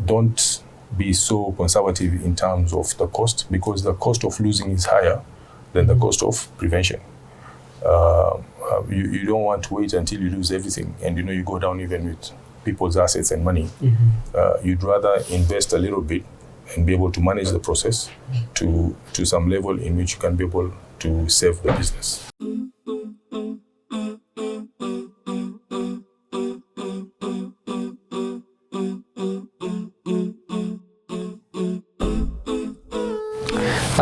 don't be so conservative in terms of the cost, because the cost of losing is higher than the cost of prevention. You don't want to wait until you lose everything and you go down even with people's assets and money. You'd rather invest a little bit and be able to manage the process to some level in which you can be able to save the business.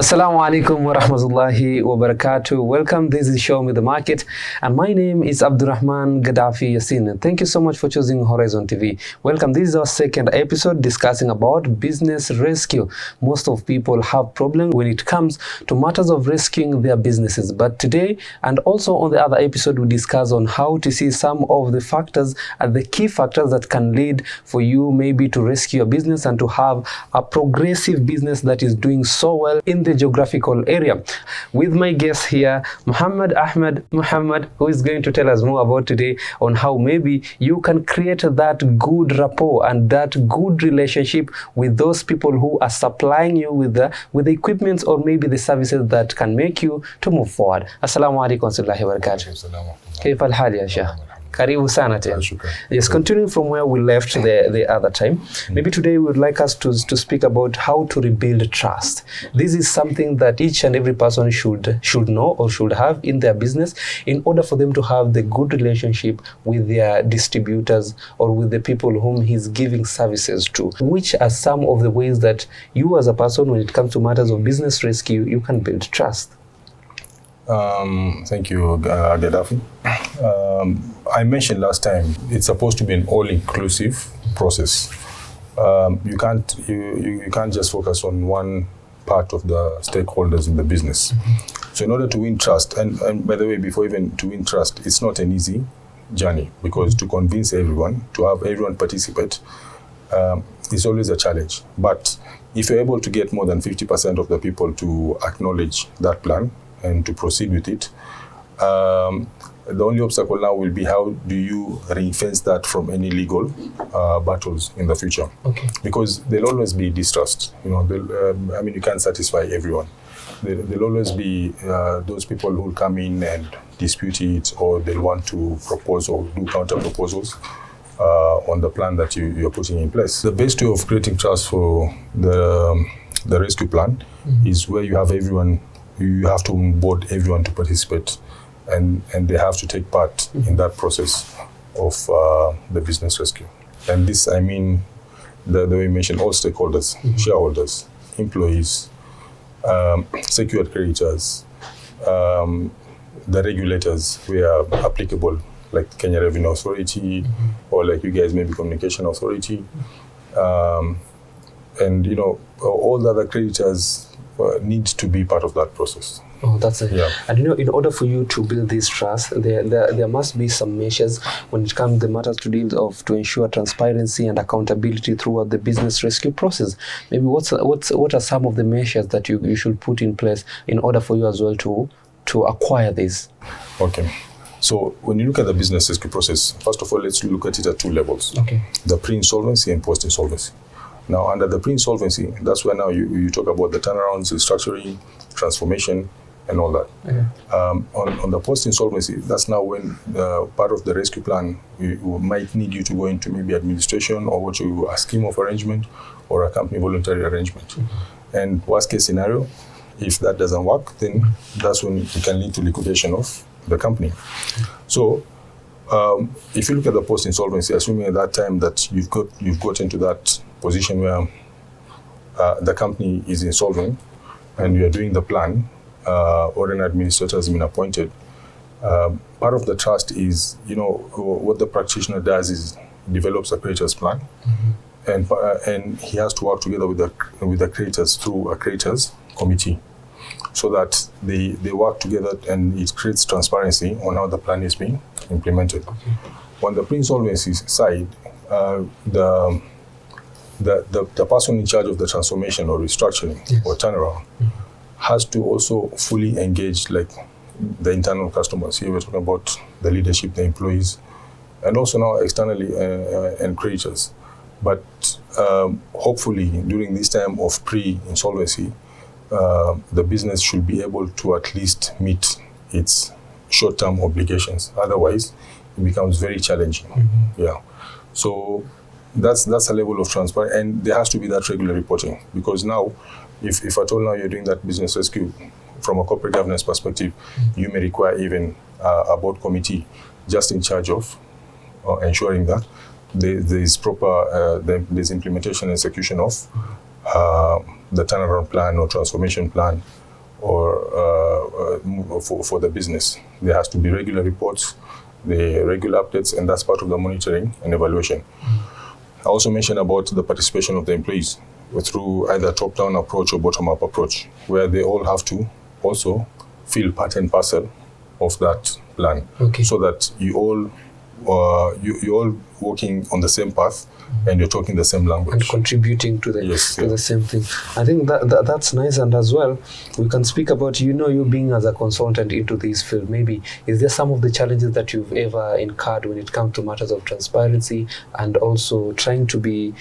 Assalamu alaikum wa rahmatullahi wa barakatuh. Welcome, this is Show Me the Market, and my name is Abdurrahman Gaddafi Yassin. Thank you so much for choosing Horizon TV. Welcome, this is our second episode discussing about business rescue. Most of people have problems when it comes to matters of rescuing their businesses, but today and also on the other episode we discuss on how to see some of the factors and the key factors that can lead for you maybe to rescue your business and to have a progressive business that is doing so well in the geographical area. With my guest here, Muhammad Ahmed Muhammad, who is going to tell us more about today on how maybe you can create that good rapport and that good relationship with those people who are supplying you with the equipment or maybe the services that can make you to move forward. Assalamu alaikum wa rahmatullahi wa barakatuh. كيف الحال يا شيخ؟ Karibu sana tena. Yes, continuing from where we left the other time, maybe today we would like us to speak about how to rebuild trust. This is something that each and every person should know or should have in their business in order for them to have the good relationship with their distributors or with the people whom he's giving services to. Which are some of the ways that you as a person, when it comes to matters of business rescue, you can build trust? Thank you, Gaddafi. I mentioned last time it's supposed to be an all-inclusive process. You can't just focus on one part of the stakeholders in the business. So in order to win trust, and by the way, before even to win trust, it's not an easy journey, because to convince everyone, to have everyone participate, is always a challenge. But if you're able to get more than 50% of the people to acknowledge that plan and to proceed with it, the only obstacle now will be how do you ring-fence that from any legal battles in the future. Okay. Because there'll always be distrust. You can't satisfy everyone. There'll always be those people who will come in and dispute it, or they'll want to propose or do counter proposals on the plan that you're putting in place. The best way of creating trust for the rescue plan is where you have everyone. You have to onboard everyone to participate, and they have to take part in that process of the business rescue. And this, I mean, the way you mentioned, all stakeholders, shareholders, employees, secured creditors, the regulators where applicable, like Kenya Revenue Authority, or like you guys, maybe Communication Authority, and all the other creditors need to be part of that process. Oh, that's it. Yeah. And in order for you to build this trust, there must be some measures when it comes to the matters to ensure transparency and accountability throughout the business rescue process. Maybe what are some of the measures that you should put in place in order for you as well to acquire this? Okay. So when you look at the business rescue process, first of all, let's look at it at two levels. Okay. The pre-insolvency and post-insolvency. Now, under the pre-insolvency, that's where now you talk about the turnarounds, restructuring, transformation, and all that. Okay. On the post-insolvency, that's now when part of the rescue plan we might need you to go into maybe administration or a scheme of arrangement or a company voluntary arrangement. And worst case scenario, if that doesn't work, then that's when it can lead to liquidation of the company. So if you look at the post-insolvency, assuming at that time that you've got into that position where the company is insolvent and you are doing the plan, or an administrator has been appointed, part of the trust is, what the practitioner does is develops a creditors plan, and he has to work together with the creditors through a creditors committee, so that they work together and it creates transparency on how the plan is being implemented. Okay. On the pre-insolvency side, the person in charge of the transformation or restructuring or turnaround has to also fully engage like the internal customers. Here we're talking about the leadership, the employees, and also now externally and creditors. But hopefully, during this time of pre-insolvency, the business should be able to at least meet its short-term obligations. Otherwise, it becomes very challenging. Yeah. So that's a level of transparency, and there has to be that regular reporting, because now, if at all now you're doing that business rescue from a corporate governance perspective, you may require even a board committee just in charge of ensuring that there's proper there's implementation and execution of the turnaround plan or transformation plan or for the business. There has to be regular reports, the regular updates, and that's part of the monitoring and evaluation. I also mentioned about the participation of the employees through either top-down approach or bottom-up approach, where they all have to also feel part and parcel of that plan, so that you're all working on the same path and you're talking the same language and contributing to the the same thing. I think that's nice. And as well, we can speak about you being as a consultant into this field. Maybe is there some of the challenges that you've ever incurred when it comes to matters of transparency and also trying to be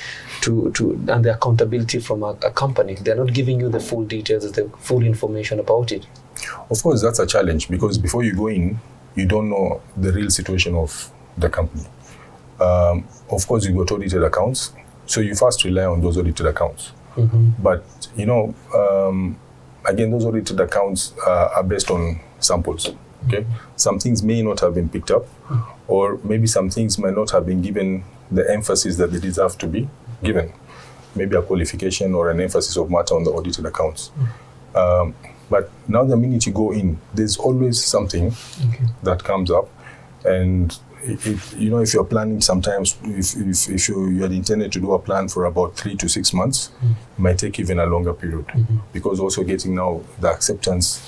and the accountability from a company? They're not giving you the full details, the full information about it. Of course, that's a challenge, because before you go in, you don't know the real situation of the company. Of course, you got audited accounts, so you first rely on those audited accounts. But again, those audited accounts are based on samples. Okay, some things may not have been picked up, or maybe some things might not have been given the emphasis that they deserve to be given. Maybe a qualification or an emphasis of matter on the audited accounts. But now the minute you go in, there's always something that comes up, and if you're planning, sometimes if you had intended to do a plan for about 3 to 6 months, it might take even a longer period, because also getting now the acceptance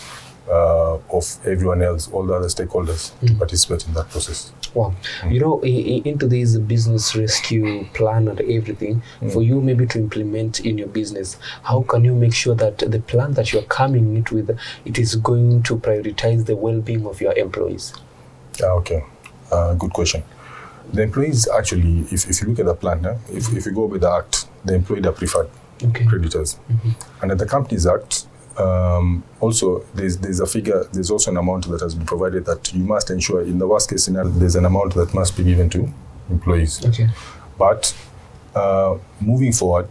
of everyone else, all the other stakeholders, to participate in that process. Wow. Into this business rescue plan and everything, for you maybe to implement in your business, how can you make sure that the plan that you're coming into with, it is going to prioritize the well-being of your employees? Okay. Good question. The employees actually, if you look at the plan, if you go with the Act, the employee are preferred creditors. And at the Companies Act, also there's a figure, there's also an amount that has been provided that you must ensure, in the worst case scenario, there's an amount that must be given to employees. But moving forward,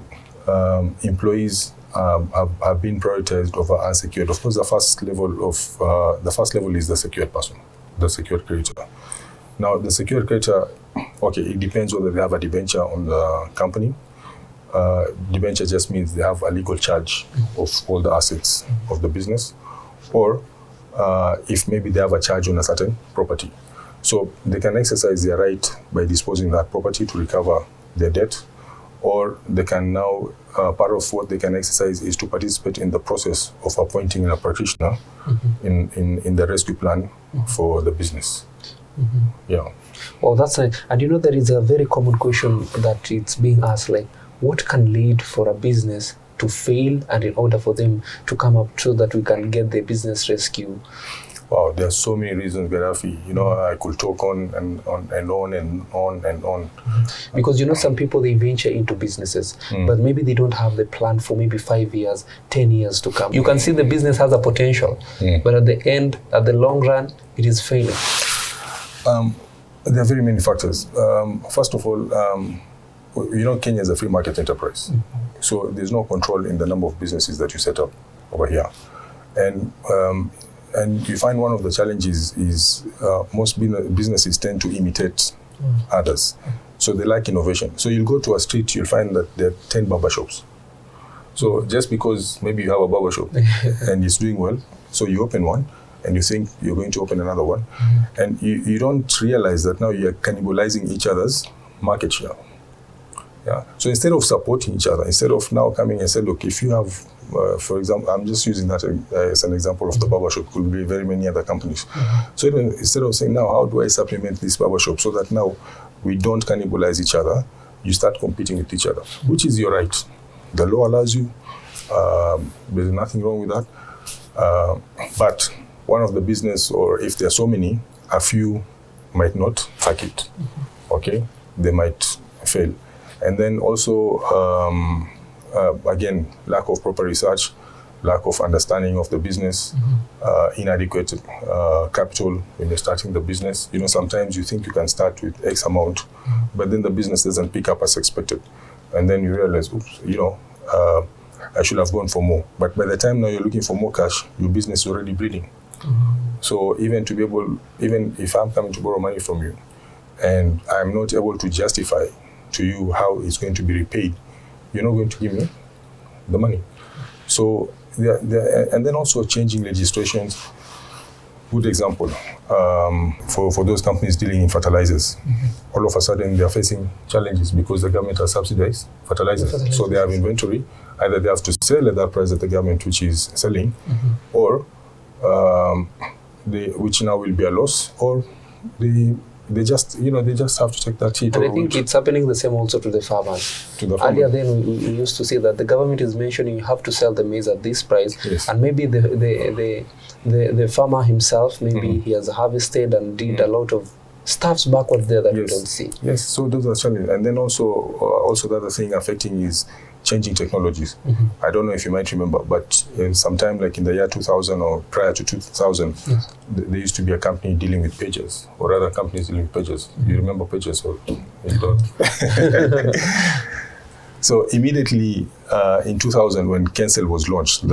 employees have been prioritized over unsecured. Of course, the first level is the secured person, the secured creditor. Now, the secured creditor, it depends whether they have a debenture on the company. Debenture just means they have a legal charge of all the assets of the business, or if maybe they have a charge on a certain property. So they can exercise their right by disposing that property to recover their debt, or they can now, part of what they can exercise is to participate in the process of appointing a practitioner in the rescue plan for the business. Yeah. Well, that's nice. And there is a very common question that it's being asked, like, what can lead for a business to fail, and in order for them to come up so that we can get the business rescue? Wow, there are so many reasons, Gaddafi. I could talk on and on and on and on and on. Because some people, they venture into businesses, but maybe they don't have the plan for maybe 5 years, 10 years to come. You can see the business has a potential, but at the end, at the long run, it is failing. There are very many factors. First of all, Kenya is a free market enterprise. So there's no control in the number of businesses that you set up over here. And you find one of the challenges is most businesses tend to imitate others. So they like innovation. So you'll go to a street, you'll find that there are 10 barbershops. So just because maybe you have a barbershop and it's doing well, so you open one, and you think you're going to open another one, and you don't realize that now you're cannibalizing each other's market share. Yeah. So instead of supporting each other, instead of now coming and say, look, if you have, for example, I'm just using that as an example of the barbershop, could be very many other companies. So instead of saying, now, how do I supplement this barbershop so that now we don't cannibalize each other, you start competing with each other, which is your right. The law allows you. There's nothing wrong with that. But one of the business, or if there are so many, a few might not hack it. Okay, they might fail. And then also, again, lack of proper research, lack of understanding of the business, inadequate capital when you're starting the business. You know, sometimes you think you can start with X amount, but then the business doesn't pick up as expected. And then you realize, oops, you know, I should have gone for more. But by the time now you're looking for more cash, your business is already bleeding. So even if I'm coming to borrow money from you, and I'm not able to justify to you how it's going to be repaid, you're not going to give me the money. So, and then also changing legislations. Good example, for those companies dealing in fertilizers, all of a sudden they are facing challenges because the government has subsidized fertilizers. So they have inventory, either they have to sell at that price that the government which is selling, or which now will be a loss, or they just have to take that hit. And I think it's happening the same also to the farmers. Earlier then we used to see that the government is mentioning you have to sell the maize at this price, and maybe the farmer himself, maybe he has harvested and did a lot of stuffs backward there that we don't see. Yes, so those are challenges. And then also the other thing affecting is changing technologies. I don't know if you might remember, but sometime like in the year 2000 or prior to 2000, there used to be a company dealing with pages, or other companies dealing with pages. You remember pages, or you don't? So immediately in 2000, when Kensel was launched,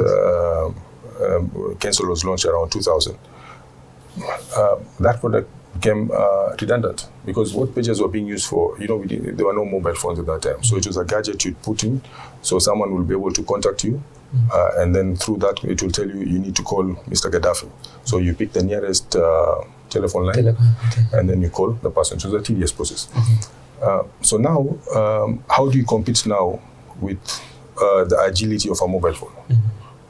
Kensel was launched around 2000. That product became redundant, because what pages were being used for, there were no mobile phones at that time. So it was a gadget you'd put in, so someone will be able to contact you, and then through that it will tell you need to call Mr. Gaddafi. So you pick the nearest telephone line, and then you call the person. So it's a tedious process. So now, how do you compete now with the agility of a mobile phone?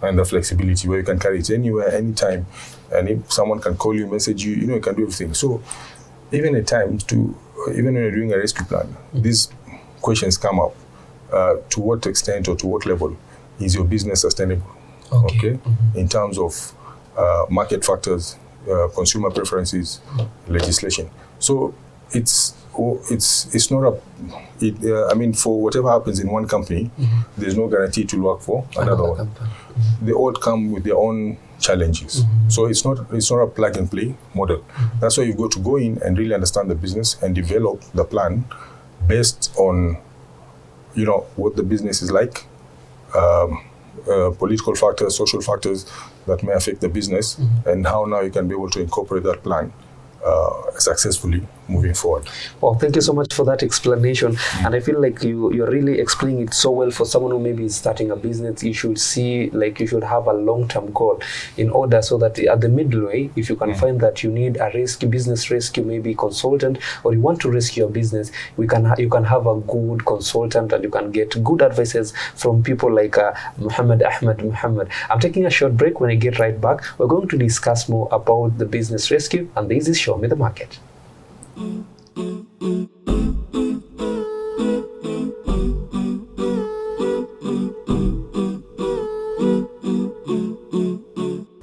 And the flexibility where you can carry it anywhere, anytime, and if someone can call you, message you, you can do everything. So even at times, even when you're doing a rescue plan, these questions come up. To what extent or to what level is your business sustainable? Okay? In terms of market factors, consumer preferences, legislation. So it's not for whatever happens in one company, there's no guarantee to work for another one. They all come with their own challenges. So it's not a plug and play model. That's why you've got to go in and really understand the business and develop the plan based on what the business is like, political factors, social factors that may affect the business, and how now you can be able to incorporate that plan successfully moving forward. Well, thank you so much for that explanation. And I feel like you're really explaining it so well for someone who maybe is starting a business. You should you should have a long-term goal in order, so that at the middle way, if you can find that you need a business rescue, maybe consultant, or you want to rescue your business, you can have a good consultant, and you can get good advices from people like Muhammad. I'm taking a short break. When I get right back, we're going to discuss more about the business rescue, and this is Show Me the Market.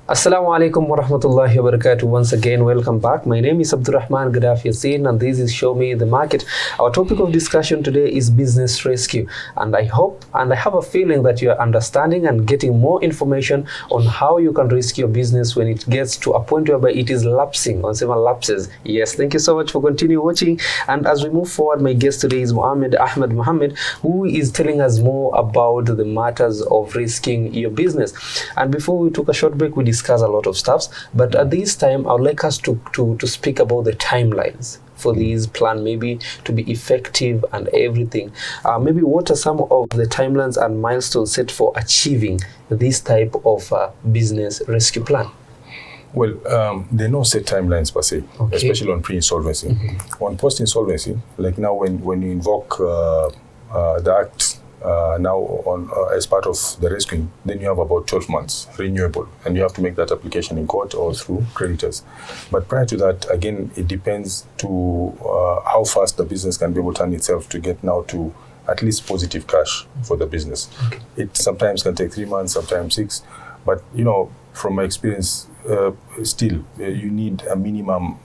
Assalamu alaikum wa rahmatullahi wa barakatuh. Once again, welcome back. My name is Abdurrahman Gaddafi Yassin, and this is Show Me the Market. Our topic of discussion today is business rescue, and I hope and I have a feeling that you are understanding and getting more information on how you can rescue your business when it gets to a point whereby it is lapsing, or several lapses. Yes, thank you so much for continuing watching. And as we move forward, my guest today is Ahmed Mohammed, who is telling us more about the matters of risking your business. And before we took a short break, we discuss a lot of stuff, but at this time I would like us to speak about the timelines for these plan, maybe to be effective and everything. Maybe what are some of the timelines and milestones set for achieving this type of business rescue plan? Well, there are no set timelines per se, especially on pre-insolvency. On post-insolvency, like now when you invoke the Act now on as part of the rescuing, then you have about 12 months renewable, and you have to make that application in court or through creditors. But prior to that, again, it depends to how fast the business can be able to turn itself to get now to at least positive cash for the business. It sometimes can take 3 months, sometimes 6, but from my experience, still you need a minimum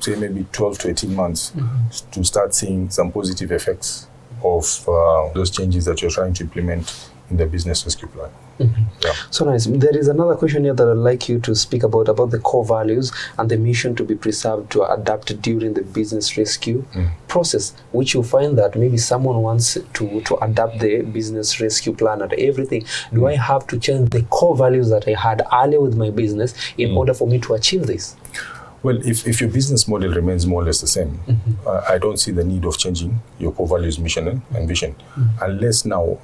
say maybe 12 to 18 months to start seeing some positive effects of those changes that you're trying to implement in the business rescue plan. Yeah. So nice. There is another question here that I'd like you to speak about the core values and the mission to be preserved to adapt during the business rescue process, which you find that maybe someone wants to adapt the business rescue plan and everything. Do I have to change the core values that I had earlier with my business in order for me to achieve this? Well, if your business model remains more or less the same, I don't see the need of changing your core values, mission, and vision, unless you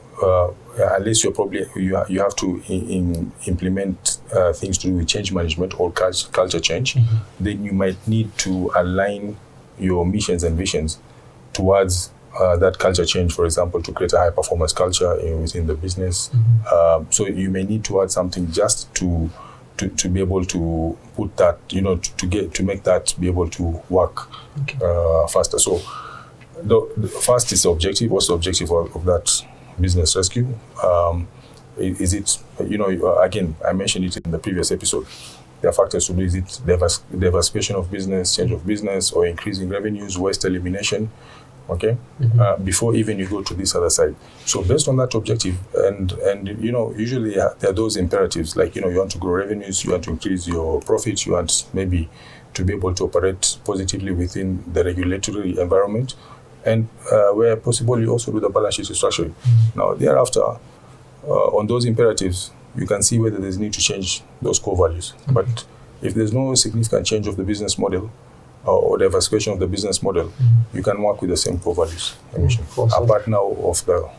have to implement things to do with change management or culture change. Then you might need to align your missions and visions towards that culture change, for example, to create a high performance culture within the business. So you may need to add something just to be able to put that, to make that be able to work faster. So the first is the objective. What's the objective of that business rescue? Is it, again, I mentioned it in the previous episode. There are factors to do. Is it diversification of business, change of business, or increasing revenues, waste elimination? Okay, before even you go to this other side. So based on that objective, and usually there are those imperatives, like, you want to grow revenues, you want to increase your profits, you want maybe to be able to operate positively within the regulatory environment, and where possible, you also do the balance sheet restructuring. Now, thereafter, on those imperatives, you can see whether there's need to change those core values. But if there's no significant change of the business model, or diversification of the business model, you can work with the same core values. Apart now of the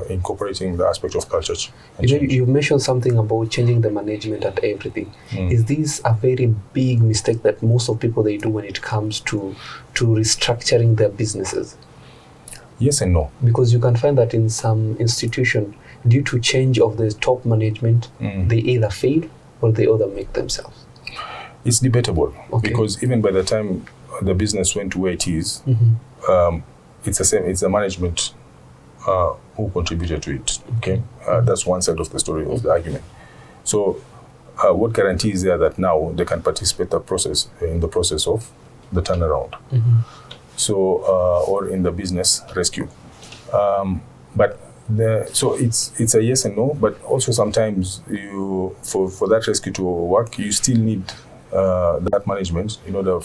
incorporating the aspect of culture. You mentioned something about changing the management and everything. Is this a very big mistake that most of people they do when it comes to restructuring their businesses? Yes and no. Because you can find that in some institution, due to change of the top management, they either fail or they other make themselves. It's debatable, because even by the time the business went to where it is, it's the same. It's the management who contributed to it. Okay, that's one side of the story of the argument. So, what guarantee is there that now they can participate in the process of the turnaround? So, or in the business rescue. So it's a yes and no, but also sometimes for that rescue to work, you still need that management in order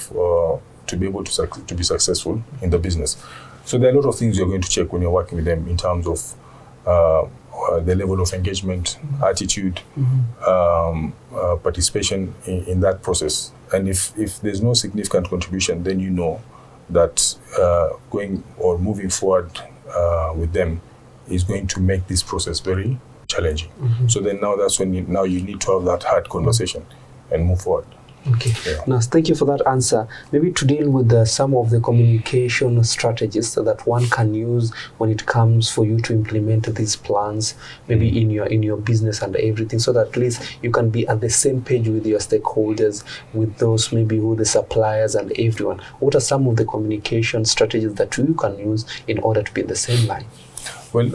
to be able to be successful in the business. So there are a lot of things you're going to check when you're working with them in terms of the level of engagement, attitude, participation in that process. And if there's no significant contribution, then you know that going or moving forward with them is going to make this process very challenging. So then now that's when you need to have that hard conversation and move forward. Okay. Yeah. Now, thank you for that answer. Maybe to deal with some of the communication strategies that one can use when it comes for you to implement these plans, maybe in your business and everything, so that at least you can be at the same page with your stakeholders, with those maybe who the suppliers and everyone. What are some of the communication strategies that you can use in order to be in the same line? Well,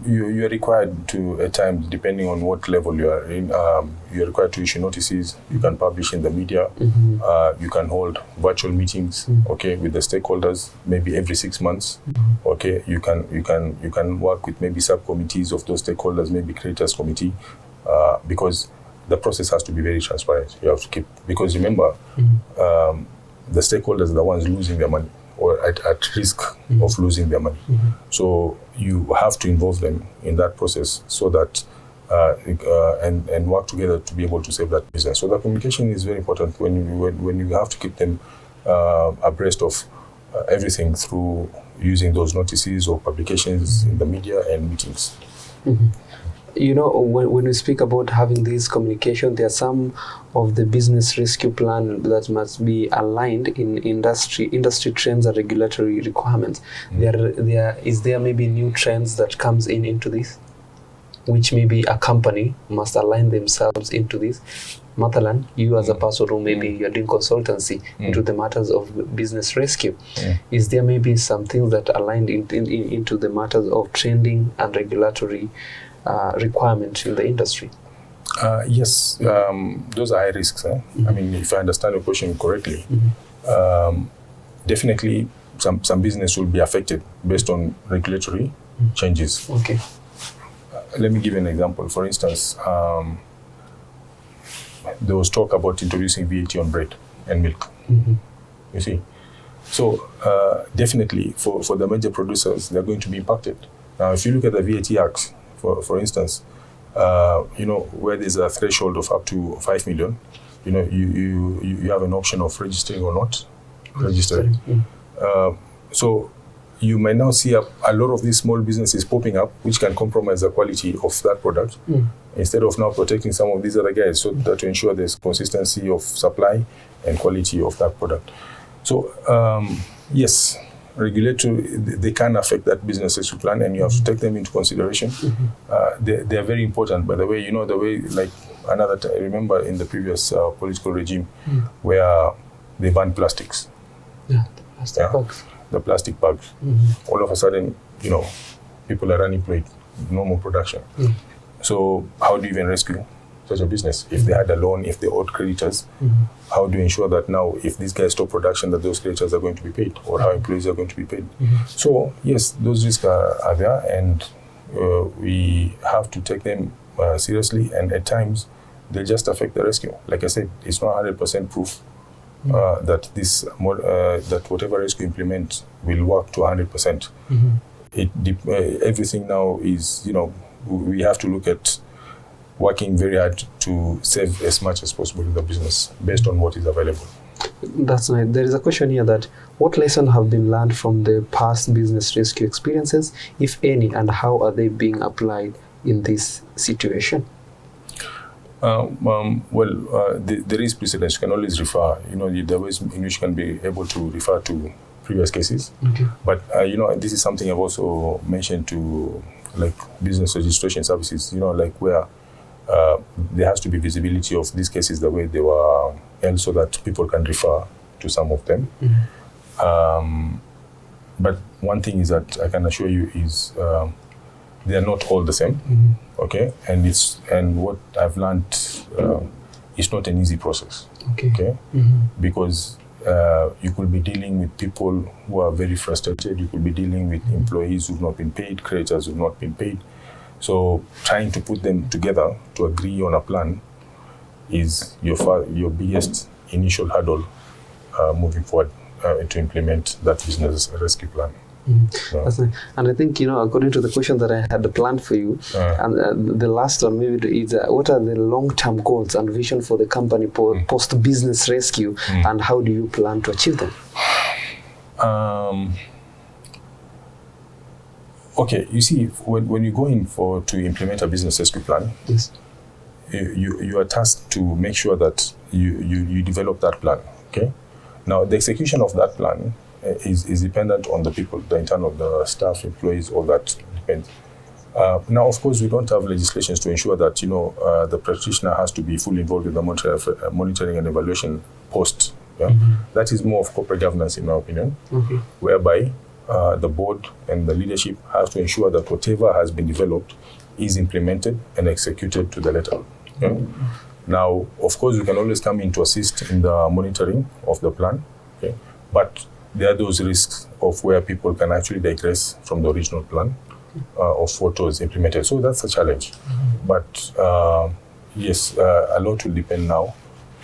you are required to, at times, depending on what level you are in, you are required to issue notices. You can publish in the media. You can hold virtual meetings, with the stakeholders, maybe every 6 months. You can work with maybe subcommittees of those stakeholders, maybe creators committee, because the process has to be very transparent. You have to keep, because remember, the stakeholders are the ones losing their money, or at risk of losing their money. So you have to involve them in that process so that and work together to be able to save that business. So the communication is very important when you have to keep them abreast of everything through using those notices or publications in the media and meetings. When we speak about having this communication, there are some of the business rescue plan that must be aligned in industry trends and regulatory requirements. Is there maybe new trends that comes into this, which maybe a company must align themselves into this? Mathalan, you as a person who maybe you're doing consultancy into the matters of business rescue, is there maybe some things that aligned into the matters of trending and regulatory requirement in the industry? Yes, those are high risks. I mean, if I understand your question correctly, definitely some business will be affected based on regulatory changes. Okay. Let me give you an example. For instance, there was talk about introducing VAT on bread and milk. You see, so definitely for the major producers, they're going to be impacted. Now, if you look at the VAT Act, for instance, where there's a threshold of up to 5 million, you have an option of registering or not registering. So you might now see a lot of these small businesses popping up, which can compromise the quality of that product, instead of now protecting some of these other guys, so that to ensure there's consistency of supply and quality of that product. So yes, regulatory, they can affect that business rescue plan, and you have to take them into consideration. They are very important, by the way. The way, like another time, I remember in the previous political regime where they banned plastics. Yeah, the plastic bags. The plastic bags. All of a sudden, people are unemployed, no more production. So how do you even rescue such a business? If they had a loan, if they owed creditors, how do you ensure that now, if these guys stop production, that those creditors are going to be paid, or how employees are going to be paid? So yes, those risks are there, and we have to take them seriously, and at times they just affect the rescue. Like I said, it's not 100% proof that that whatever rescue implement will work to 100%. Everything now is, we have to look at working very hard to save as much as possible in the business based on what is available. That's nice. There is a question here that what lessons have been learned from the past business rescue experiences, if any, and how are they being applied in this situation? There is precedence. You can always refer, the ways in which you can be able to refer to previous cases. But, this is something I've also mentioned to, like, business registration services, like where there has to be visibility of these cases the way they were held, so that people can refer to some of them. But one thing is that I can assure you is they are not all the same. Okay, and what I've learned, it's not an easy process. Okay, because you could be dealing with people who are very frustrated. You could be dealing with employees who've not been paid, creditors who've not been paid. So trying to put them together to agree on a plan is your biggest initial hurdle moving forward to implement that business rescue plan. That's nice. And I think, according to the question that I had planned for you, and the last one maybe is what are the long-term goals and vision for the company post-business rescue, and how do you plan to achieve them? Okay, you see, when you go in to implement a business rescue plan, yes, you are tasked to make sure that you develop that plan. Okay, now the execution of that plan is dependent on the people, the internal, the staff, employees, all that depends. Now, of course, we don't have legislations to ensure that the practitioner has to be fully involved in the monitoring and evaluation post. That is more of corporate governance, in my opinion, whereby the board and the leadership have to ensure that whatever has been developed is implemented and executed to the letter. Now, of course, we can always come in to assist in the monitoring of the plan, but there are those risks of where people can actually digress from the original plan of what was implemented. So that's a challenge. But yes, a lot will depend now.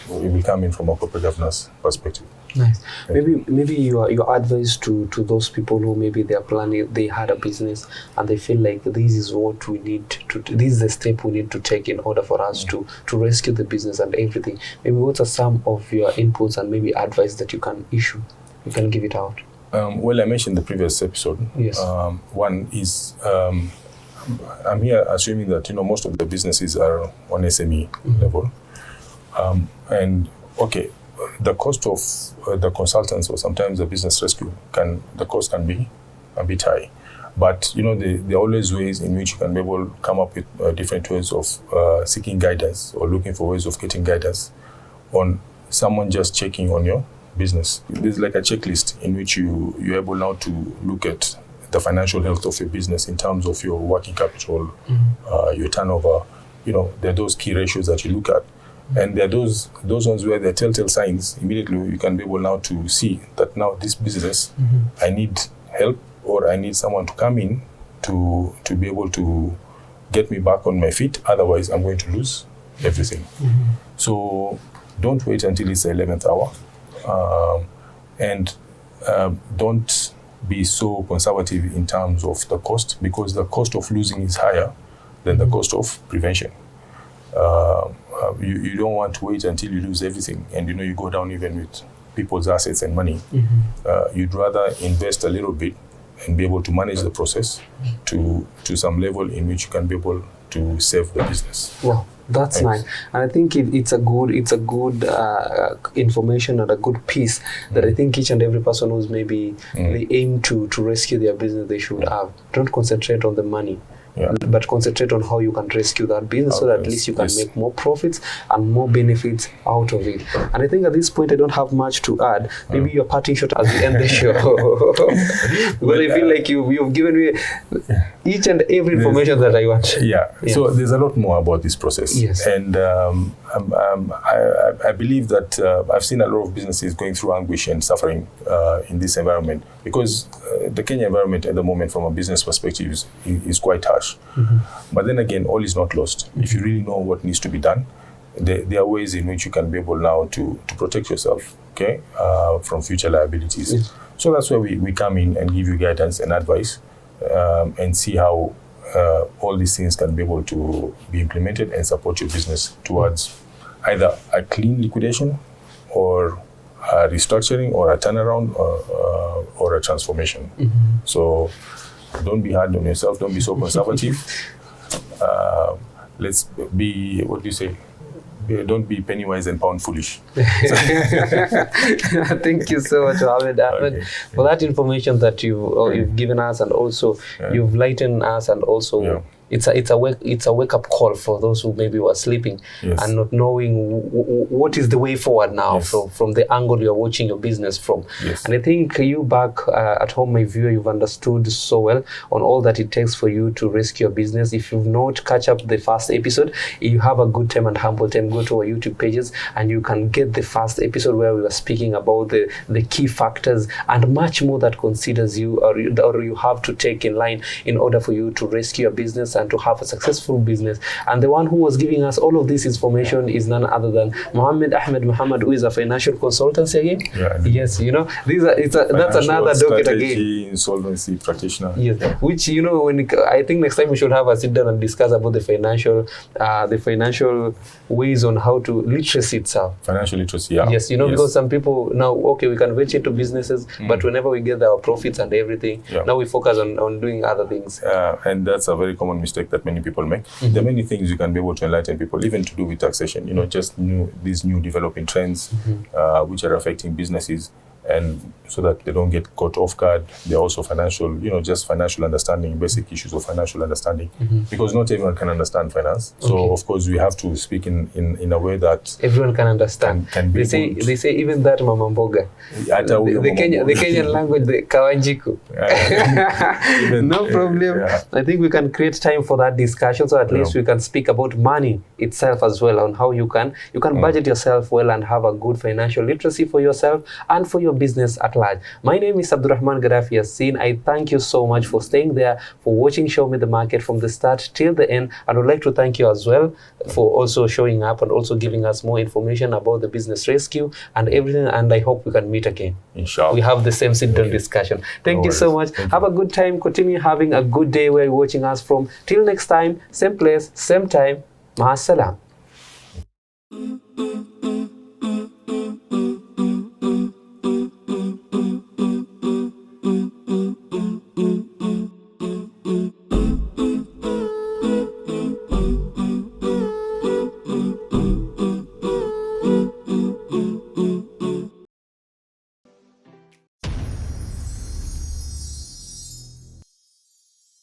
It will come in from a corporate governance perspective. Nice. Maybe your advice to those people who maybe they are planning, they had a business and they feel like this is what we need this is the step we need to take in order for us to rescue the business and everything. Maybe what are some of your inputs and maybe advice that you can issue? You can give it out. Well, I mentioned the previous episode. Yes. One is I'm here assuming that most of the businesses are on SME level, and okay, the cost of the consultants or sometimes the business rescue the cost can be a bit high, but there are always ways in which you can be able to come up with different ways of seeking guidance or looking for ways of getting guidance on someone just checking on your business. There's like a checklist in which you're able now to look at the financial health of your business in terms of your working capital, your turnover. There are those key ratios that you look at, And there are those ones where there are telltale signs. Immediately you can be able now to see that now this business, I need help, or I need someone to come in to be able to get me back on my feet. Otherwise, I'm going to lose everything. So don't wait until it's the 11th hour. And don't be so conservative in terms of the cost, because the cost of losing is higher than the cost of prevention. You don't want to wait until you lose everything and you go down even with people's assets and money. You'd rather invest a little bit and be able to manage the process to some level in which you can be able to save the business. Wow, that's nice. And I think it's a good information and a good piece that I think each and every person who's maybe they aim to rescue their business, they should have. Don't concentrate on the money. But concentrate on how you can rescue that business so that at least you can make more profits and more benefits out of it. And I think at this point I don't have much to add. Maybe your parting shot as we end the show. Because I feel like you've given me each and every information that I want. So there's a lot more about this process. And I believe that I've seen a lot of businesses going through anguish and suffering in this environment, because the Kenya environment at the moment from a business perspective is quite harsh. But then again, all is not lost. If you really know what needs to be done, there are ways in which you can be able now to protect yourself, from future liabilities. So that's where we come in and give you guidance and advice, and see how all these things can be able to be implemented and support your business towards either a clean liquidation or a restructuring or a turnaround or a transformation. So don't be hard on yourself. Don't be so conservative. Let's be, what do you say? Don't be penny wise and pound foolish. Thank you so much, Ahmed, for that information that you've given us, and also you've lightened us, and also it's a wake up call for those who maybe were sleeping and not knowing what is the way forward now from the angle you're watching your business from. And I think you back at home, my viewer, you've understood so well on all that it takes for you to rescue your business. If you've not catch up the first episode, you have a good time and humble time, go to our YouTube pages and you can get the first episode where we were speaking about the key factors and much more that considers you or you have to take in line in order for you to rescue your business and to have a successful business. And the one who was giving us all of this information is none other than Mohammed Ahmed Muhammad, who is a financial consultancy again. That's another docket again. Insolvency practitioner. Which when I think next time we should have a sit down and discuss about the financial ways on how to literacy itself. Financial literacy, because some people now, we can venture into businesses, but whenever we get our profits and everything, now we focus on doing other things. And that's a very common mistake that many people make. There are many things you can be able to enlighten people, even to do with taxation, just these new developing trends which are affecting businesses, and so that they don't get caught off guard. They're also financial, just financial understanding, basic issues of financial understanding, because not everyone can understand finance. So of course we have to speak in a way that everyone can understand. They say even that mama mboga, the Kenyan language, the kawanjiku. No problem. I think we can create time for that discussion, so at least we can speak about money itself as well, on how you can budget yourself well and have a good financial literacy for yourself and for your business at large. My name is Abdurrahman Gaddafi Yassin. I thank you so much for staying there, for watching Show Me the Market from the start till the end. And I would like to thank you as well for also showing up and also giving us more information about the business rescue and everything. And I hope we can meet again. Inshallah. We have the same sit-down discussion. Thank you so much. Have a good time. Continue having a good day where you're watching us from. Till next time, same place, same time. Ma'as salam.